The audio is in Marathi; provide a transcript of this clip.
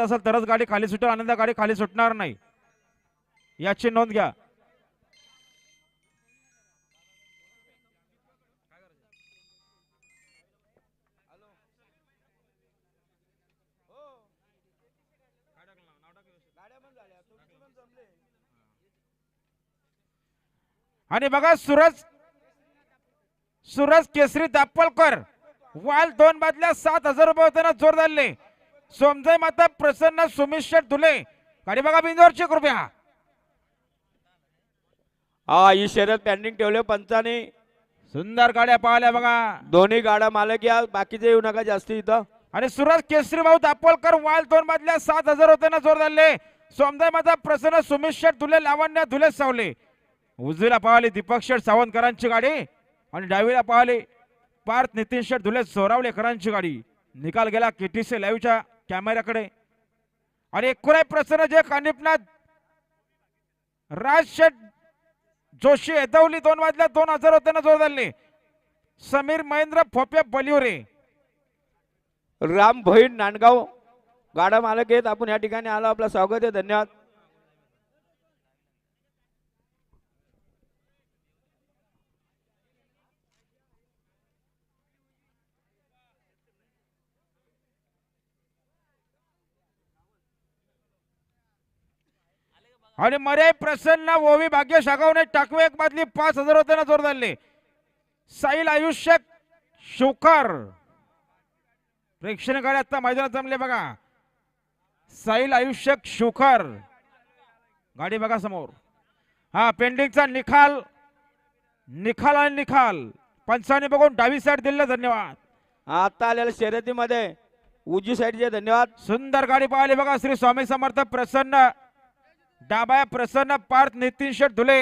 असेल तरच गाडी खाली सुटेल, आनंद गाडी खाली सुटणार नाही, याची नोंद घ्या. आणि बघा सूरज केसरी दापलकर वाल 2 बादल्या 7,000 रुपये होते जोर धरले. सोमजय माता प्रसन्न सुमित शेठ धुले गाडी बघा बिंदूवरची कृपया. हा ही शर्यत पेंडिंग ठेवले पंचाने. सुंदर गाड्या पाहिल्या बघा. दोन्ही गाड्या मालक या, बाकीचे येऊ नका जास्ती इथं. आणि सूरज केसरी भाऊ दापलकर वाल 2 बादल्या 7,000 होते जोर धरले. सोमजय माता प्रसन्न सुमित शेठ धुले लावण्य धुले सावले. उजवीला पाहिली दीपक शेठ सावंतकरांची गाडी आणि डावीला पाहिली पार्थ नितीन शेठ धुले सोरावलेकरांची गाडी. निकाल गेला केटीसी लाईव्हच्या कॅमेऱ्याकडे. आणि एकुराय प्रसन्न जे कानिपनाथ राज शेठ जोशी एदवली 2 वाजल्या 2,000 होते जोर धरले. समीर महेंद्र फोपे बलिवरे राम भोईर नांदगाव गाडा मालक आहेत. आपण या ठिकाणी आलो, आपलं स्वागत आहे, धन्यवाद. आणि मरे प्रसन्न ओवी भाग्य शागावने टाकवे 1 बादली 5,000 होते जोर धरले. साईल आयुष्य शुकर प्रेक्षणीय गाडी आता मैदानात जमले बघा. साईल आयुष्य शुकर गाडी बघा समोर. हा पेंडिंगचा निकाल आणि निकाल पंचाने बघून डावी साईड दिले, धन्यवाद. आता आलेल्या शर्यतीमध्ये उजवी साईडचे धन्यवाद. सुंदर गाडी पाहिली बघा. श्री स्वामी समर्थ प्रसन्न डाबाया प्रसन्न पार्थ नितीन शेठ धुले